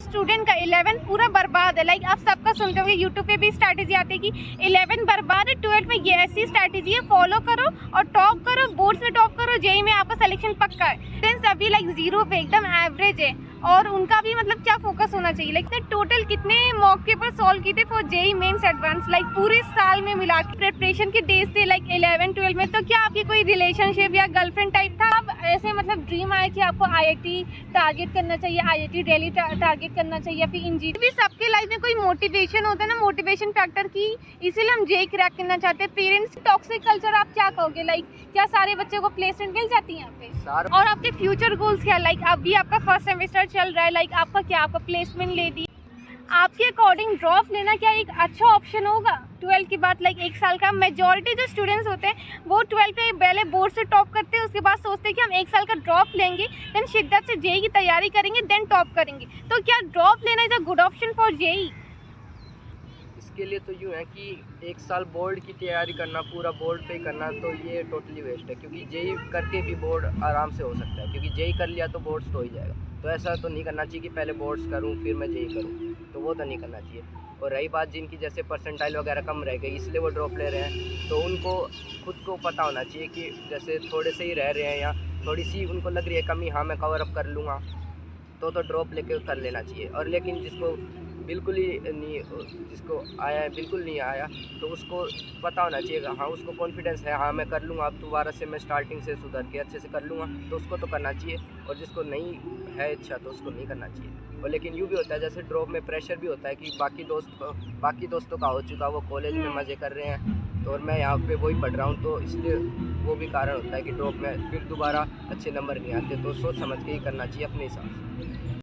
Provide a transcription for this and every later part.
Student का 11 पूरा बर्बाद है, लाइक आप सबका सुनते होंगे, यूट्यूब पे भी स्ट्रैटेजी आती है कि 11 बर्बाद है, 12 में ये ऐसी स्ट्रैटेजी है, फॉलो करो और टॉप करो, बोर्ड्स में टॉप करो, जेई में आपका सिलेक्शन पक्का है। स्टूडेंट्स अभी लाइक जीरो पे एकदम एवरेज है और उनका भी मतलब क्या फोकस होना चाहिए, लाइक टोटल कितने मॉक पेपर सॉल्व किए थे for JEE mains advance, like पूरे साल में मिला के प्रिपरेशन के डेज थे लाइक 11 12 में। तो क्या आपकी कोई रिलेशनशिप या गर्लफ्रेंड टाइप था, अब ऐसे मतलब ड्रीम आया कि आपको आईआईटी टारगेट करना चाहिए, आईआईटी दिल्ली टारगेट करना चाहिए, फिर इंजीनियर भी? सबके लाइफ में कोई मोटिवेशन होता है ना, मोटिवेशन फैक्टर की, इसीलिए हम जेई क्रैक करना चाहते हैं। पेरेंट्स टॉक्सिक कल्चर आप क्या कहोगे, लाइक क्या सारे बच्चों को प्लेसमेंट मिल जाती है यहाँ पे? और आपके फ्यूचर गोल्स क्या, लाइक अभी आपका फर्स्ट सेमेस्टर चल रहा है, लाइक आपका क्या, आपका प्लेसमेंट ले दी, आपके अकॉर्डिंग ड्रॉप लेना क्या एक अच्छा ऑप्शन होगा 12 के बाद? लाइक एक साल का मेजॉरिटी जो स्टूडेंट्स होते हैं वो 12 पे पहले बोर्ड से टॉप करते हैं, उसके बाद सोचते हैं कि हम एक साल का ड्रॉप लेंगे, देन शिद्दत से जेई की तैयारी करेंगे, देन टॉप करेंगे। तो क्या ड्रॉप लेना is a good option for JEE? इसके लिए तो यूँ है कि एक साल बोर्ड की तैयारी करना, पूरा बोर्ड पे करना, तो ये टोटली वेस्ट है, क्योंकि जेई करके भी बोर्ड आराम से हो सकता है, क्योंकि जेई कर लिया तो बोर्ड्स तो हो ही जाएगा। तो ऐसा तो नहीं करना चाहिए कि पहले बोर्ड्स करूँ फिर मैं जेई करूँ, तो वो तो नहीं करना चाहिए। और रही बात जिनकी जैसे परसेंटाइल वगैरह कम रह गई इसलिए वो ड्रॉप ले रहे हैं, तो उनको खुद को पता होना चाहिए कि जैसे थोड़े से ही रह रहे हैं या थोड़ी सी उनको लग रही है कमी, हाँ मैं कवर अप कर लूँगा, तो ड्रॉप लेके कर लेना चाहिए। और लेकिन जिसको बिल्कुल ही नहीं, जिसको आया है बिल्कुल नहीं आया, तो उसको पता होना चाहिए, हाँ उसको कॉन्फिडेंस है, हाँ मैं कर लूँगा, अब दोबारा से मैं स्टार्टिंग से सुधर के अच्छे से कर लूँगा, तो उसको तो करना चाहिए। और जिसको नहीं है इच्छा तो उसको नहीं करना चाहिए। और लेकिन यूँ भी होता है जैसे ड्रॉप में प्रेशर भी होता है कि बाकी दोस्तों का हो चुका, वो कॉलेज में मज़े कर रहे हैं, तो और मैं यहाँ पे वही पढ़ रहा हूँ, तो इसलिए वो भी कारण होता है कि ड्रॉप में फिर दोबारा अच्छे नंबर नहीं आते। तो सोच समझ के ही करना चाहिए अपने हिसाब से।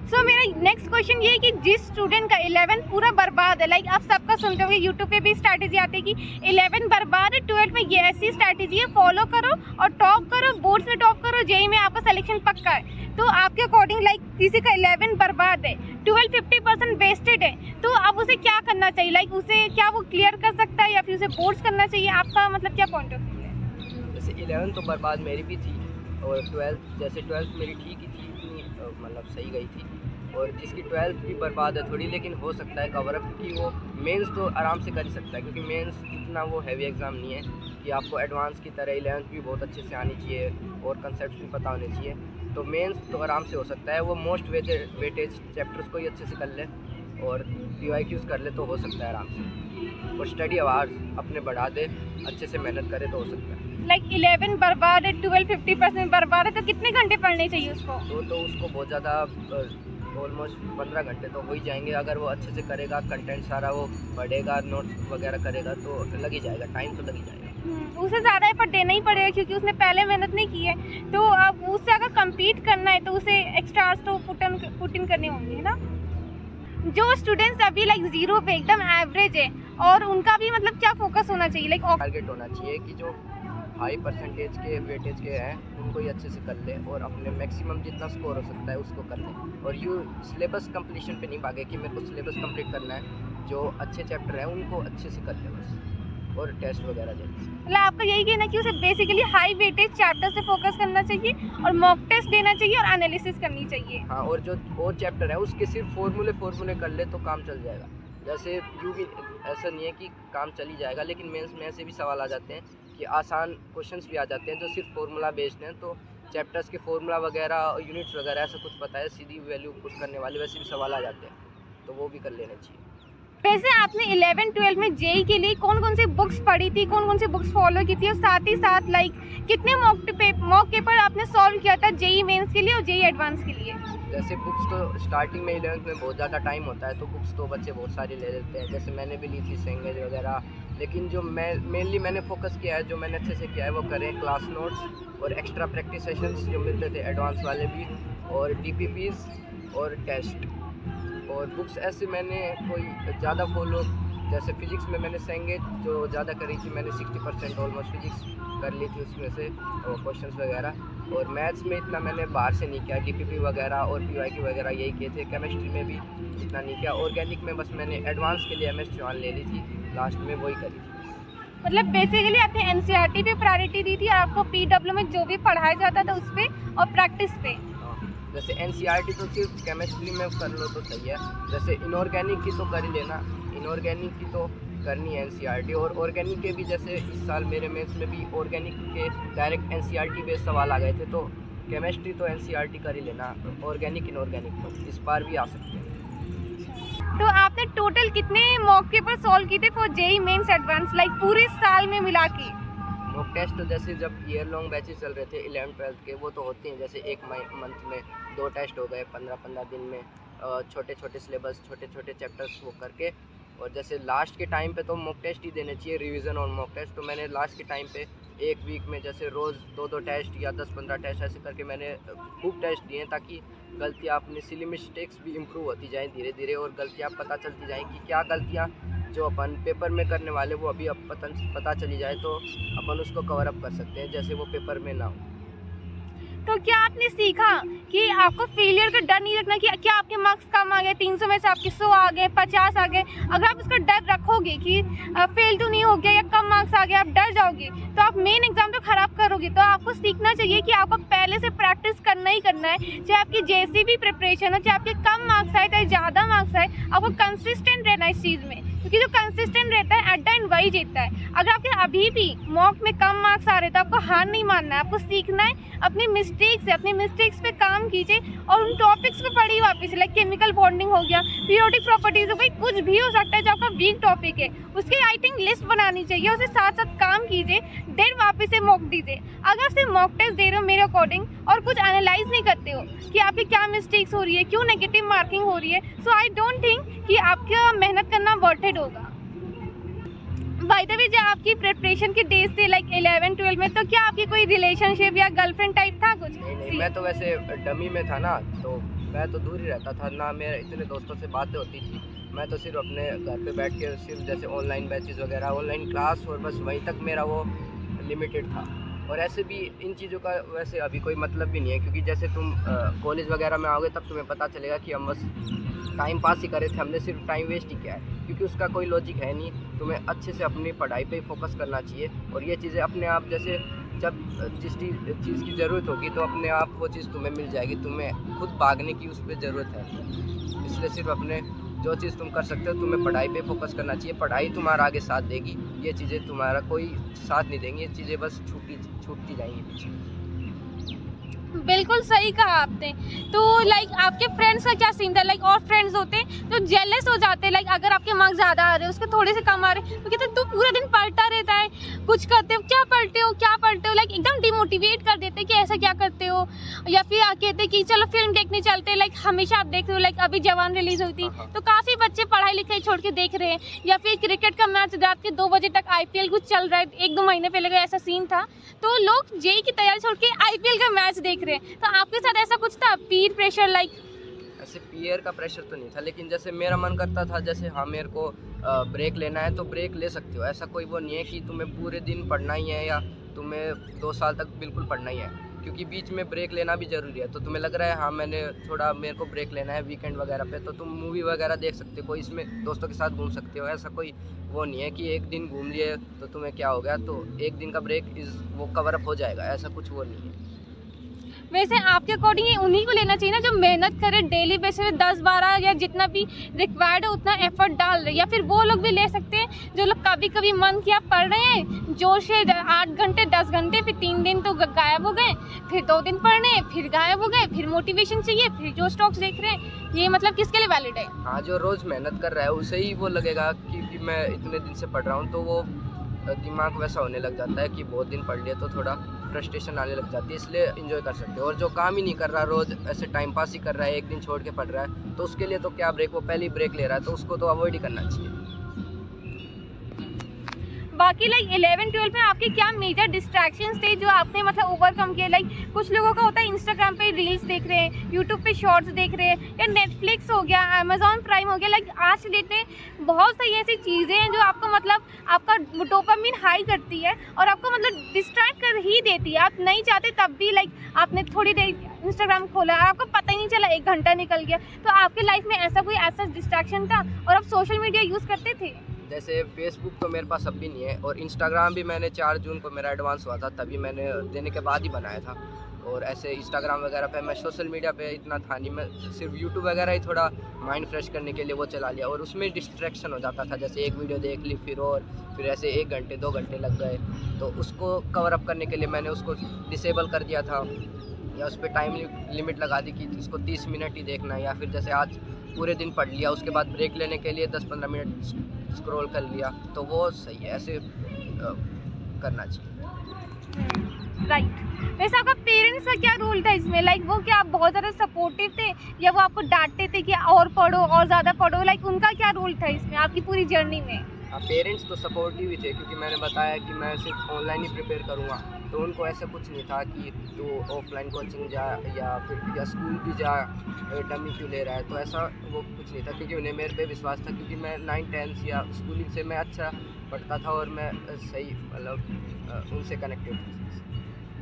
सो मेरा नेक्स्ट क्वेश्चन ये है कि जिस स्टूडेंट का 11 पूरा बर्बाद है, लाइक आप सबका सुनते होंगे, यूट्यूब पे भी स्ट्रैटेजी आती है कि 11 बर्बाद है, 12 में ये ऐसी स्ट्रैटेजी है, फॉलो करो और टॉप करो, बोर्ड्स में टॉप करो, जेई में आपका सिलेक्शन पक्का है। तो आपके अकॉर्डिंग लाइक किसी का 11 बर्बाद है, 12 50% वेस्टेड है, तो अब उसे क्या करना चाहिए, लाइक उसे क्या वो क्लियर कर सकता है या फिर उसे बोर्ड्स करना चाहिए? आपका मतलब क्या पॉइंट ऑफ व्यू है? जैसे 11 तो बर्बाद मेरी भी थी, और 12 मेरी ठीक ही थी, इतनी मतलब सही गई थी। और जिसकी 12 भी बर्बाद है थोड़ी, लेकिन हो सकता है कवर अप, क्योंकि वो मेंस तो आराम से कर ही सकता है, क्योंकि मेंस इतना वो हैवी एग्ज़ाम नहीं है कि आपको एडवांस की तरह 11th भी बहुत अच्छे से आनी चाहिए और कंसेप्ट भी पता होने चाहिए। तो मेंस तो आराम से हो सकता है, वो मोस्ट वेटेज चैप्टर्स को ही अच्छे से कर ले और PYQs कर ले तो हो सकता है आराम से। और स्टडी आवर्स अपने बढ़ा दे, अच्छे से मेहनत करे तो हो सकता है। लाइक 11 बर्बाद है, 12 50% बर्बाद है, तो कितने घंटे पढ़ने चाहिए उसको? तो उसको बहुत ज़्यादा ऑलमोस्ट 15 घंटे तो हो ही जाएंगे, अगर वो अच्छे से करेगा, कंटेंट सारा वो पढ़ेगा, नोट्स वगैरह करेगा तो लग ही जाएगा, टाइम तो लग ही जाएगा। उसे ज़्यादा एफर्ट देना ही पड़ेगा क्योंकि उसने पहले मेहनत नहीं की है, तो अब उससे अगर कम्पीट करना है तो उसे एक्स्ट्रा तो पुट इन करने होंगे, है ना? जो स्टूडेंट्स अभी लाइक जीरो पे एकदम एवरेज है और उनका भी मतलब क्या फोकस होना चाहिए, लाइक टारगेट होना चाहिए कि जो हाई परसेंटेज के वेटेज के हैं उनको ही अच्छे से कर ले और अपने मैक्सिमम जितना स्कोर हो सकता है उसको कर ले। और यू सिलेबस कंप्लीशन पे नहीं भागे कि मेरे को सिलेबस कंप्लीट करना है, जो अच्छे चैप्टर हैं उनको अच्छे से कर ले बस, और टेस्ट वगैरह दे। मतलब आपका यही कहना है कि उसे बेसिकली हाई वेटेज चैप्टर से फोकस करना चाहिए और मॉक टेस्ट देना चाहिए और एनालिसिस करनी चाहिए। हाँ, और जो और चैप्टर है उसके सिर्फ फॉर्मूले कर ले तो काम चल जाएगा। जैसे यूँ भी ऐसा नहीं है कि काम चल ही जाएगा, लेकिन मेंस में ऐसे भी सवाल आ जाते हैं कि आसान क्वेश्चंस भी आ जाते हैं जो सिर्फ फार्मूला बेस्ड हैं, तो चैप्टर्स के फार्मूला वगैरह, यूनिट्स वगैरह ऐसा कुछ पता है, सीधी वैल्यू पुट करने वाले वैसे भी सवाल आ जाते हैं, तो वो भी कर लेने चाहिए। वैसे आपने 11 12 में जेई के लिए कौन कौन सी बुक्स पढ़ी थी, कौन कौन सी बुक्स फॉलो की थी, और साथ ही साथ लाइक कितने मॉक पेपर आपने सॉल्व किया था जेई मेंस के लिए और जेई एडवांस के लिए? जैसे बुक्स तो स्टार्टिंग में 11th में बहुत ज़्यादा टाइम होता है, तो बुक्स तो बच्चे बहुत सारी ले लेते हैं, जैसे मैंने भी ली थी सेंगेज वगैरह, लेकिन जो मेनली मैंने फोकस किया है, जो मैंने अच्छे से किया है वो करें क्लास नोट्स और एक्स्ट्रा प्रैक्टिस सेशंस जो मिलते थे एडवांस वाले भी, और DPPs और टेस्ट। और बुक्स ऐसे मैंने कोई ज़्यादा फॉलो, जैसे फिजिक्स में मैंने सेंगेज जो ज़्यादा करी थी, मैंने 60% ऑलमोस्ट फिजिक्स कर ली थी उसमें से, और क्वेश्चंस वगैरह। और मैथ्स में इतना मैंने बाहर से नहीं किया, DPP वगैरह और PYQ वगैरह यही किए थे। केमिस्ट्री में भी इतना नहीं किया। ऑर्गेनिक में बस मैंने एडवांस के लिए MS चौहान ले ली थी, लास्ट में वही करी थी। मतलब बेसिकली आपने NCERT पे प्रायोरिटी दी थी, आपको PW में जो भी पढ़ाया जाता था उस पर और प्रैक्टिस पे? जैसे एनसीईआरटी तो सिर्फ केमिस्ट्री में कर लो तो सही है, जैसे इनऑर्गेनिक की तो कर ही लेना, इनऑर्गेनिक की तो करनी है एनसीईआरटी। और ऑर्गेनिक के भी जैसे इस साल मेरे मेंस में भी ऑर्गेनिक के डायरेक्ट एनसीईआरटी बेस्ड सवाल आ गए थे, तो केमिस्ट्री तो एनसीईआरटी कर ही लेना, ऑर्गेनिक इनऑर्गेनिक तो इस बार भी आ सकते हैं। तो आपने टोटल कितने मॉक पेपर सॉल्व किए थे for JEE mains advance, like पूरे साल में मिला के? मॉक टेस्ट तो जैसे जब ईयर लॉन्ग बैचेस चल रहे थे 11th-12th के, वो तो होते हैं, जैसे एक मंथ में 2 टेस्ट हो गए, 15-15 दिन में छोटे छोटे सिलेबस, छोटे छोटे चैप्टर्स वो करके। और जैसे लास्ट के टाइम पे तो मॉक टेस्ट ही देने चाहिए, रिवीजन और मॉक टेस्ट। तो मैंने लास्ट के टाइम पे एक वीक में जैसे रोज़ 2-2 टेस्ट या 10-15 टेस्ट ऐसे करके मैंने खूब टेस्ट दिए, ताकि गलतियाँ अपनी सिली मिस्टेक्स भी इम्प्रूव होती जाएँ धीरे धीरे, और गलतियाँ पता चलती जाएँ कि क्या गलतियाँ जो अपन पेपर में करने वाले वो अभी अब पता चली जाए, तो अपन उसको कवर अप कर सकते हैं, जैसे वो पेपर में ना हो। तो क्या आपने सीखा कि आपको फेलियर का डर नहीं रखना कि क्या आपके मार्क्स कम आ गए, 300 में से आपके 100 आ गए, 50 आ गए? अगर आप उसका डर रखोगे कि फेल तो नहीं हो गया या कम मार्क्स आ गए, आप डर जाओगे तो आप मेन एग्जाम तो खराब करोगे। तो आपको सीखना चाहिए कि आपको पहले से प्रैक्टिस करना ही करना है, चाहे आपकी जैसी भी प्रिपरेशन हो, चाहे आपके कम मार्क्स आए चाहे ज़्यादा मार्क्स आए, आपको कंसिस्टेंट रहना है इस चीज़ में, क्योंकि जो कंसिस्टेंट रहता है एट द एंड वही जीतता है। अगर आपके अभी भी मॉक में कम मार्क्स आ रहे तो आपको हार नहीं मानना है, आपको सीखना है अपनी मिस्टेक्स पे काम कीजिए और उन टॉपिक्स को पढ़िए वापस, लाइक केमिकल बॉन्डिंग हो गया, पीरियोडिक प्रॉपर्टीज हो गई, कुछ भी हो सकता है जो आपका वीक टॉपिक है, उसकी आई थिंक लिस्ट बनानी चाहिए, उसके साथ साथ काम कीजिए, देन वापस से मॉक दीजिए। अगर सिर्फ मॉक टेस्ट दे रहे हो मेरे अकॉर्डिंग और कुछ एनालाइज नहीं करते हो कि आपकी क्या मिस्टेक्स हो रही है, क्यों नेगेटिव मार्किंग हो रही है, सो आई डोंट थिंक कि आपका मेहनत करना वर्थ इट होगा। बाय द वे, जो आपकी प्रिपरेशन के डेज थे लाइक 11-12 में, तो क्या आपकी कोई रिलेशनशिप या गर्लफ्रेंड टाइप था कुछ? नहीं, मैं तो वैसे डमी में था ना, तो मैं तो दूर ही रहता था ना, मेरे इतने दोस्तों से बातें होती थी। मैं तो सिर्फ अपने घर पे बैठ के सिर्फ जैसे ऑनलाइन बैचेस वगैरह, ऑनलाइन क्लास, और बस वहीं तक मेरा वो लिमिटेड था। और ऐसे भी इन चीज़ों का वैसे अभी कोई मतलब भी नहीं है, क्योंकि जैसे तुम कॉलेज वगैरह में आओगे तब तुम्हें पता चलेगा कि हम बस टाइम पास ही करे थे, हमने सिर्फ टाइम वेस्ट ही किया है, क्योंकि उसका कोई लॉजिक है नहीं। तुम्हें अच्छे से अपनी पढ़ाई पे ही फोकस करना चाहिए, और ये चीज़ें अपने आप, जैसे जब जिस चीज़ की ज़रूरत होगी तो अपने आप वो चीज़ तुम्हें मिल जाएगी, तुम्हें खुद भागने की उस पर ज़रूरत है। इसलिए सिर्फ अपने जो चीज़ तुम कर सकते हो, तुम्हें पढ़ाई पे फोकस करना चाहिए, पढ़ाई तुम्हारा आगे साथ देगी, ये चीज़ें तुम्हारा कोई साथ नहीं देंगी, ये चीज़ें बस छूटती जाएंगी पीछे। बिल्कुल सही कहा आपने। तो लाइक आपके फ्रेंड्स का क्या सीन था? लाइक और फ्रेंड्स होते हैं तो जेलस हो जाते हैं, लाइक अगर आपके मार्क्स ज़्यादा आ रहे हैं उसके थोड़े से कम आ रहे हैं तो कहते हैं तू पूरा दिन पढ़ता रहता है, कुछ करते हो क्या पढ़ते हो, लाइक एकदम डिमोटिवेट कर देते हैं कि ऐसा क्या करते हो। या फिर कहते हैं कि चलो फिल्म देखने चलते हैं, लाइक हमेशा आप देख रहे हो, लाइक अभी जवान रिलीज हुई थी तो काफ़ी बच्चे पढ़ाई लिखाई छोड़ के देख रहे हैं। या फिर क्रिकेट का मैच रात के 2 बजे तक IPL कुछ चल रहा है, 1-2 महीने पहले का ऐसा सीन था, तो लोग जेई की तैयारी छोड़ के IPL का मैच देख रहे हैं। तो आपके साथ ऐसा कुछ था, पीयर प्रेशर? लाइक ऐसे पीयर का प्रेशर तो नहीं था, लेकिन जैसे मेरा मन करता था, जैसे हाँ मेरे को ब्रेक लेना है तो ब्रेक ले सकते हो, ऐसा कोई वो नहीं है कि तुम्हें पूरे दिन पढ़ना ही है या तुम्हें 2 साल तक बिल्कुल पढ़ना ही है, क्योंकि बीच में ब्रेक लेना भी ज़रूरी है। तो तुम्हें लग रहा है हाँ मेरे को ब्रेक लेना है वीकेंड वगैरह पे, तो तुम मूवी वगैरह देख सकते हो, कोई इसमें दोस्तों के साथ घूम सकते हो। ऐसा कोई वो नहीं है कि एक दिन घूम लिए तो तुम्हें क्या हो गया, तो एक दिन का ब्रेक वो कवर अप हो जाएगा, ऐसा कुछ वो नहीं है। वैसे आपके अकॉर्डिंग उन्हीं को लेना चाहिए ना जो मेहनत करे डेली बेसिस पे 10-12 या जितना भी रिक्वायर्ड है उतना एफर्ट डाल रहे, या फिर वो लोग भी ले सकते हैं जो लोग कभी कभी मन किया पढ़ रहे हैं जोश से 8 घंटे 10 घंटे, फिर 3 दिन तो गायब हो गए, फिर 2 दिन पढ़ने फिर गायब हो गए, फिर मोटिवेशन चाहिए, फिर जो स्टॉक्स देख रहे हैं, ये मतलब किसके लिए वैलिड है? हाँ, जो रोज़ मेहनत कर रहा है उसे ही वो लगेगा कि मैं इतने दिन से पढ़ रहा हूँ, तो वो दिमाग वैसा होने लग जाता है कि बहुत दिन पढ़ लिया तो थोड़ा फ्रस्ट्रेशन आने लग जाती है, इसलिए एंजॉय कर सकते हो। और जो काम ही नहीं कर रहा, रोज़ ऐसे टाइम पास ही कर रहा है, एक दिन छोड़ के पढ़ रहा है, तो उसके लिए तो क्या ब्रेक, वो पहले ही ब्रेक ले रहा है, तो उसको तो अवॉइड ही करना चाहिए। बाकी लाइक 11-12 में आपके क्या मेजर डिस्ट्रैक्शंस थे जो आपने मतलब ओवरकम किए? लाइक कुछ लोगों का होता है इंस्टाग्राम पे रील्स देख रहे हैं, यूट्यूब पे शॉर्ट्स देख रहे हैं, या नेटफ्लिक्स हो गया, अमेजॉन प्राइम हो गया, लाइक आज की डेट में बहुत सारी ऐसी चीज़ें हैं जो आपको मतलब आपका डोपामिन हाई करती है और आपको मतलब डिस्ट्रैक्ट कर ही देती है। आप नहीं चाहते तब भी लाइक आपने थोड़ी देर इंस्टाग्राम खोला, आपको पता ही नहीं चला 1 घंटा निकल गया। तो आपके लाइफ में ऐसा कोई ऐसा डिस्ट्रैक्शन था और आप सोशल मीडिया यूज़ करते थे? जैसे फेसबुक तो मेरे पास अब भी नहीं है, और इंस्टाग्राम भी मैंने 4 जून को मेरा एडवांस हुआ था, तभी मैंने देने के बाद ही बनाया था। और ऐसे इंस्टाग्राम वगैरह पे मैं सोशल मीडिया पे इतना था नहीं, मैं सिर्फ यूट्यूब वगैरह ही थोड़ा माइंड फ्रेश करने के लिए वो चला लिया, और उसमें डिस्ट्रैक्शन हो जाता था, जैसे एक वीडियो देख ली फिर ऐसे 1 घंटे 2 घंटे लग गए। तो उसको कवर अप करने के लिए मैंने उसको डिसेबल कर दिया था, या उस पर टाइम लिमिट लगा दी कि इसको 30 मिनट ही देखना है, या फिर जैसे आज पूरे दिन पढ़ लिया, उसके बाद ब्रेक लेने के लिए 10-15 मिनट स्क्रॉल कर लिया, तो वो सही है, ऐसे करना चाहिए। राइट। वैसे आपका पेरेंट्स का क्या रोल था इसमें, लाइक वो क्या आप बहुत ज़्यादा सपोर्टिव थे या वो आपको डांटते थे कि और पढ़ो और ज़्यादा पढ़ो, लाइक उनका क्या रोल था इसमें आपकी पूरी जर्नी में? हाँ, पेरेंट्स तो सपोर्टिव ही थे, क्योंकि मैंने बताया कि मैं सिर्फ ऑनलाइन ही प्रिपेयर करूँगा, तो उनको ऐसा कुछ नहीं था कि तू ऑफलाइन कोचिंग जा या स्कूल भी जा, डमी क्यों ले रहा है, तो ऐसा वो कुछ नहीं था, क्योंकि उन्हें मेरे पे विश्वास था, क्योंकि मैं 9-10 या स्कूलिंग से मैं अच्छा पढ़ता था और मैं सही मतलब उनसे कनेक्टेड था।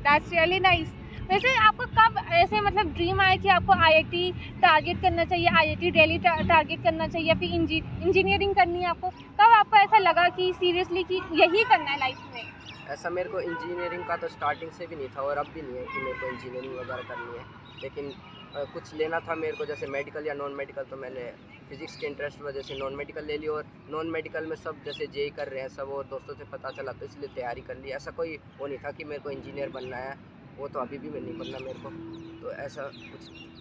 That's really nice. वैसे आपको कब ऐसे मतलब ड्रीम आया कि आपको आईआईटी टारगेट करना चाहिए, आईआईटी दिल्ली टारगेट करना चाहिए या फिर इंजीनियरिंग करनी है आपको, कब आपको ऐसा लगा कि सीरियसली कि यही करना है लाइफ में? ऐसा मेरे को इंजीनियरिंग का तो स्टार्टिंग से भी नहीं था, और अब भी नहीं है कि मेरे को इंजीनियरिंग वगैरह करनी है, लेकिन कुछ लेना था मेरे को, जैसे मेडिकल या नॉन मेडिकल, तो मैंने फिजिक्स के इंटरेस्ट वजह से नॉन मेडिकल ले ली, और नॉन मेडिकल में सब जैसे जेई कर रहे हैं सब, और दोस्तों से पता चला तो इसलिए तैयारी कर ली। ऐसा कोई वो नहीं था कि मेरे को इंजीनियर बनना है, वो तो अभी भी नहीं बनना मेरे को, तो ऐसा कुछ।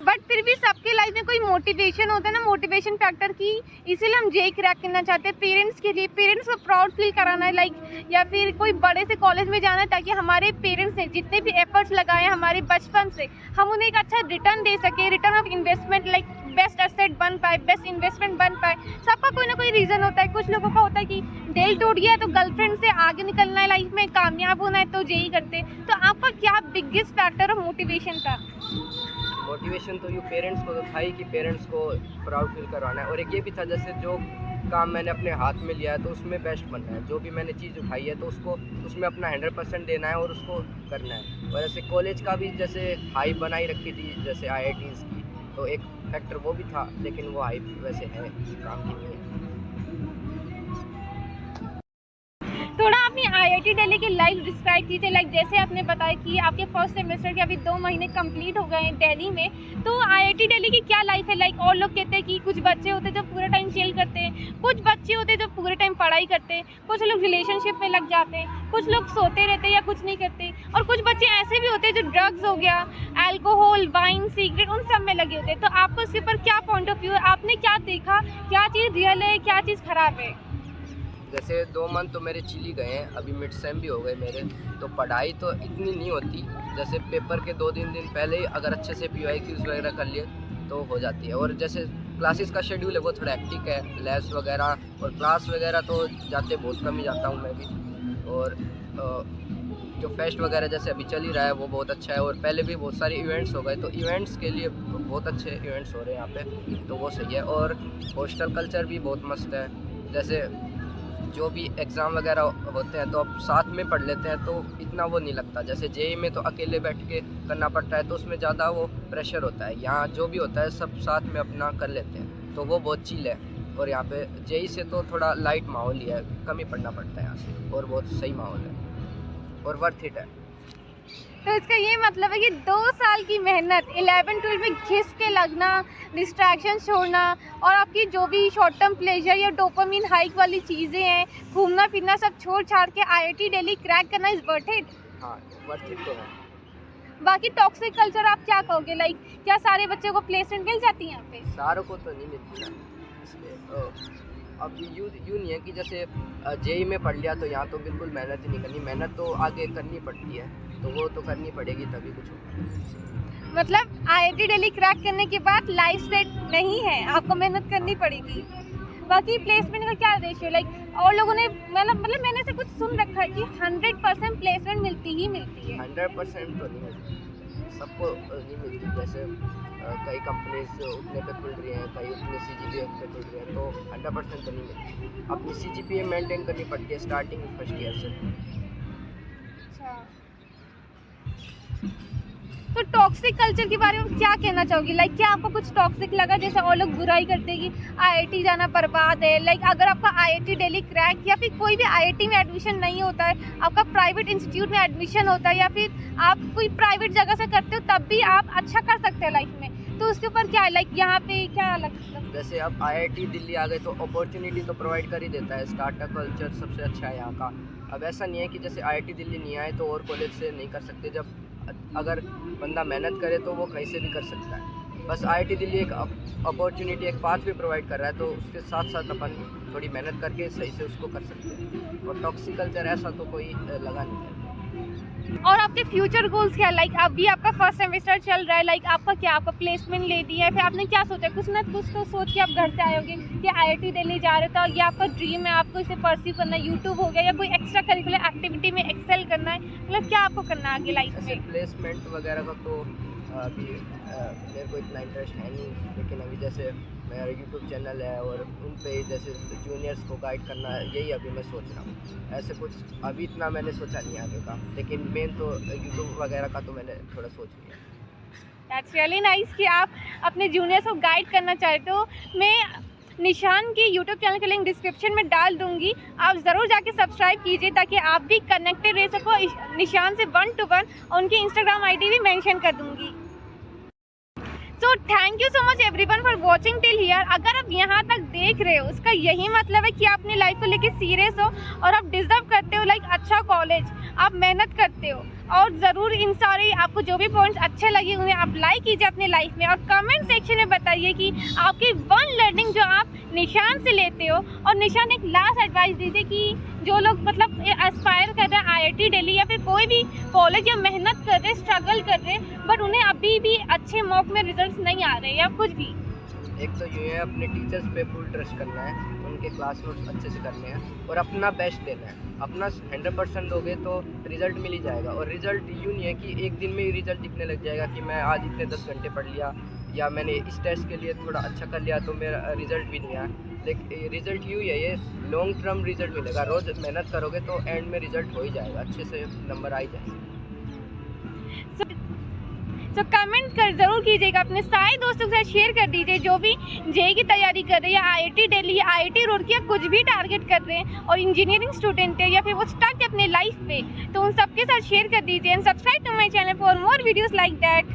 बट फिर भी सबके लाइफ में कोई मोटिवेशन होता है ना, मोटिवेशन फैक्टर की, इसीलिए हम जेई क्रैक करना चाहते हैं पेरेंट्स के लिए, पेरेंट्स को प्राउड फील कराना है लाइक, या फिर कोई बड़े से कॉलेज में जाना है ताकि हमारे पेरेंट्स ने जितने भी एफर्ट्स लगाए हैं हमारे बचपन से, हम उन्हें एक अच्छा रिटर्न दे सके, return of investment, like best asset बन पाए, बेस्ट इन्वेस्टमेंट बन पाए। सबका कोई ना कोई रीज़न होता है, कुछ लोगों का होता है कि दिल टूट गया है तो गर्लफ्रेंड से आगे निकलना है, लाइफ में कामयाब होना है तो जेई करते। तो आपका क्या बिगेस्ट फैक्टर ऑफ मोटिवेशन था? मोटिवेशन तो यूँ पेरेंट्स को तो था ही कि पेरेंट्स को प्राउड फील करवाना है, और एक ये भी था जैसे जो काम मैंने अपने हाथ में लिया है तो उसमें बेस्ट बनना है, जो भी मैंने चीज़ उठाई है तो उसको उसमें अपना 100% देना है और उसको करना है। और ऐसे कॉलेज का भी जैसे हाइप बनाई रखी थी जैसे IITs की, तो एक फैक्टर वो भी था, लेकिन वो हाइप वैसे है काम की नहीं है। थोड़ा अपनी आईआईटी दिल्ली की लाइफ डिस्क्राइब कीजिए, लाइक जैसे आपने बताया कि आपके फर्स्ट सेमेस्टर के अभी 2 महीने कंप्लीट हो गए हैं दिल्ली में, तो आईआईटी दिल्ली की क्या लाइफ है? लाइक और लोग कहते हैं कि कुछ बच्चे होते हैं जो पूरा टाइम चिल करते हैं, कुछ बच्चे होते हैं जो पूरे टाइम पढ़ाई करते हैं, कुछ लोग रिलेशनशिप में लग जाते हैं, कुछ लोग सोते रहते हैं या कुछ नहीं करते, और कुछ बच्चे ऐसे भी होते हैं जो ड्रग्स हो गया, अल्कोहल, वाइन, सिगरेट, उन सब में लगे होते हैं। तो आपको इसके ऊपर क्या पॉइंट ऑफ व्यू है? आपने क्या देखा, क्या चीज़ रियल है, क्या चीज़ खराब है? जैसे 2 मंथ तो मेरे चिल ही गए हैं, अभी मिड सेम भी हो गए मेरे, तो पढ़ाई तो इतनी नहीं होती, जैसे पेपर के 2-3 दिन पहले ही अगर अच्छे से PYQs वगैरह कर लिए तो हो जाती है। और जैसे क्लासेस का शेड्यूल है वो थोड़ा एक्टिक है, लैब्स वगैरह और क्लास वगैरह तो जाते बहुत कम ही जाता हूँ मैं भी। और जो फेस्ट वगैरह जैसे अभी चल ही रहा है वो बहुत अच्छा है, और पहले भी बहुत सारे इवेंट्स हो गए, तो इवेंट्स के लिए बहुत अच्छे इवेंट्स हो रहे हैं यहाँ पे, तो वो सही है। और हॉस्टल कल्चर भी बहुत मस्त है, जैसे जो भी एग्ज़ाम वगैरह होते हैं तो अब साथ में पढ़ लेते हैं तो इतना वो नहीं लगता, जैसे जेई में तो अकेले बैठ के करना पड़ता है तो उसमें ज़्यादा वो प्रेशर होता है, यहाँ जो भी होता है सब साथ में अपना कर लेते हैं, तो वो बहुत चिल है। और यहाँ पे जेई से तो थोड़ा लाइट माहौल ही है, कम ही पढ़ना पड़ता है यहाँ से, और बहुत सही माहौल है और वर्थ इट है। तो इसका ये मतलब है कि 2 साल की मेहनत 11-12 में घिस के लगना, डिस्ट्रैक्शन छोड़ना, और आपकी जो भी शॉर्ट टर्म प्लेजर या डोपामिन हाइक वाली चीज़ें हैं, घूमना फिरना, सब छोड़ छाड़ के आईआईटी दिल्ली क्रैक करना इज़ वर्थ इट। हाँ, वर्थ इट तो है। बाकी टॉक्सिक कल्चर आप क्या कहोगे? लाइक क्या सारे बच्चों को प्लेसमेंट मिल जाती है यहाँ पे? सारों को तो नहीं मिलती ना, इसलिए अब यूँ नहीं है कि जैसे जेई में पढ़ लिया तो यहाँ तो बिल्कुल मेहनत ही नहीं करनी, मेहनत तो आगे करनी पड़ती है, तो वो तो करनी पड़ेगी तभी कुछ होगा। मतलब आईआईटी दिल्ली क्रैक करने के बाद लाइफ सेट नहीं है, आपको मेहनत करनी पड़ेगी। बाकी प्लेसमेंट का क्या रेशियो? लाइक और लोगों ने मतलब मैंने से कुछ सुन रखा है कि 100% प्लेसमेंट मिलती ही मिलती है। 100% तो नहीं मिलती, सबको नहीं मिलती, जैसे कई कंपनीज उतने पे खुल रही हैं, कई उतने CGPA पे खुल रही हैं, तो 100% तो नहीं मिलती। अपनी CGPA मेंटेन करनी पड़ती है स्टार्टिंग फर्स्ट ईयर से। अच्छा, तो टॉक्सिक कल्चर के बारे में क्या कहना चाहोगी? लाइक क्या आपको कुछ टॉक्सिक लगा, जैसे और लोग बुराई करते हैं कि आईआईटी जाना बर्बाद है? लाइक अगर आपका आईआईटी दिल्ली क्रैक या फिर कोई भी आईआईटी में एडमिशन नहीं होता है, आपका प्राइवेट इंस्टीट्यूट में एडमिशन होता है या फिर आप कोई प्राइवेट जगह से करते हो, तब भी आप अच्छा कर सकते हैं लाइफ में, तो उसके ऊपर क्या है? लाइक यहाँ पे क्या लगता है? जैसे अब आईआईटी दिल्ली आ गए तो अपॉर्चुनिटी तो प्रोवाइड कर ही देता है, स्टार्टअप कल्चर सबसे अच्छा है यहाँ का। अब ऐसा नहीं है कि जैसे आईआईटी दिल्ली नहीं आए तो और कॉलेज से नहीं कर सकते, जब अगर बंदा मेहनत करे तो वो कहीं से भी कर सकता है। बस आईआईटी दिल्ली एक अपॉर्चुनिटी, एक पाथ भी प्रोवाइड कर रहा है, तो उसके साथ साथ अपन थोड़ी मेहनत करके सही से उसको कर सकते हैं। और टॉक्सिक कल्चर ऐसा तो कोई लगा नहीं है। और आपके फ्यूचर गोल्स क्या है? लाइक अभी आपका फर्स्ट सेमेस्टर चल रहा है, लाइक आपका क्या, आपका प्लेसमेंट ले दिया है, फिर आपने क्या सोचा? कुछ ना कुछ तो सोच के आप घर से आए होगे कि आईआईटी दिल्ली जा रहे हो, ये आपका ड्रीम है, आपको इसे परस्यू करना है, यूट्यूब हो गया या कोई एक्स्ट्रा करिकुलर एक्टिविटी में एक्सेल करना है, मतलब क्या आपको करना है आगे लाइफ ऐसे में? प्लेसमेंट वगैरह का तो अभी मेरे को इतना इंटरेस्ट है नहीं, लेकिन अभी जैसे मेरा यूट्यूब चैनल है और उन पे जैसे जूनियर्स को गाइड करना है, यही अभी मैं सोच रहा हूँ। ऐसे कुछ अभी इतना मैंने सोचा नहीं आगे का, लेकिन मेन तो यूट्यूब वगैरह का तो मैंने थोड़ा सोच लिया। दैट्स रियली नाइस कि आप अपने जूनियर्स को गाइड करना चाहते हो। मैं निशान की यूट्यूब चैनल का लिंक डिस्क्रिप्शन में डाल दूंगी, आप ज़रूर जाके सब्सक्राइब कीजिए ताकि आप भी कनेक्टेड रह सको निशान से 1 to 1, और उनकी इंस्टाग्राम आईडी भी मेंशन कर दूंगी। So thank you so much everyone for watching till here. अगर आप यहाँ तक देख रहे हो, उसका यही मतलब है कि आप अपनी लाइफ को लेके सीरियस हो और आप डिजर्व करते हो लाइक अच्छा कॉलेज, आप मेहनत करते हो, और ज़रूर इन सारे आपको जो भी पॉइंट्स अच्छे लगे उन्हें आप लाइक कीजिए अपने लाइफ में, और कमेंट सेक्शन में बताइए कि आपकी वन लर्निंग जो आप निशान से लेते हो। और निशान एक लास्ट एडवाइस दीजिए कि जो लोग मतलब एस्पायर कर रहे हैं आईआईटी दिल्ली या फिर कोई भी कॉलेज, या मेहनत कर रहे, स्ट्रगल कर रहे, बट उन्हें अभी भी अच्छे मॉक में रिजल्ट्स नहीं आ रहे या कुछ भी। एक तो ये है अपने टीचर्स पे फुल ट्रस्ट करना है, उनके क्लास नोट्स अच्छे से करने हैं और अपना बेस्ट देना है। अपना 100% दोगे तो रिज़ल्ट मिल ही जाएगा। और रिज़ल्ट यूँ नहीं है कि एक दिन में ही रिज़ल्ट दिखने लग जाएगा कि मैं आज इतने 10 घंटे पढ़ लिया या मैंने इस टेस्ट के लिए थोड़ा अच्छा कर लिया तो मेरा रिज़ल्ट भी नहीं आया। लेकिन रिज़ल्ट यूँ ही है, ये लॉन्ग टर्म रिज़ल्ट मिलेगा। रोज़ मेहनत करोगे तो एंड में रिज़ल्ट हो ही जाएगा, अच्छे से नंबर आ ही जाएगा। तो कमेंट कर ज़रूर कीजिएगा, अपने सारे दोस्तों के साथ शेयर कर दीजिए जो भी जेईई की तैयारी कर रहे हैं, या आईआईटी दिल्ली या आईआईटी रुड़की या कुछ भी टारगेट कर रहे हैं और इंजीनियरिंग स्टूडेंट है या फिर वो स्टक है अपने लाइफ पे, तो उन सबके साथ शेयर कर दीजिए। And subscribe to my channel for more videos like that.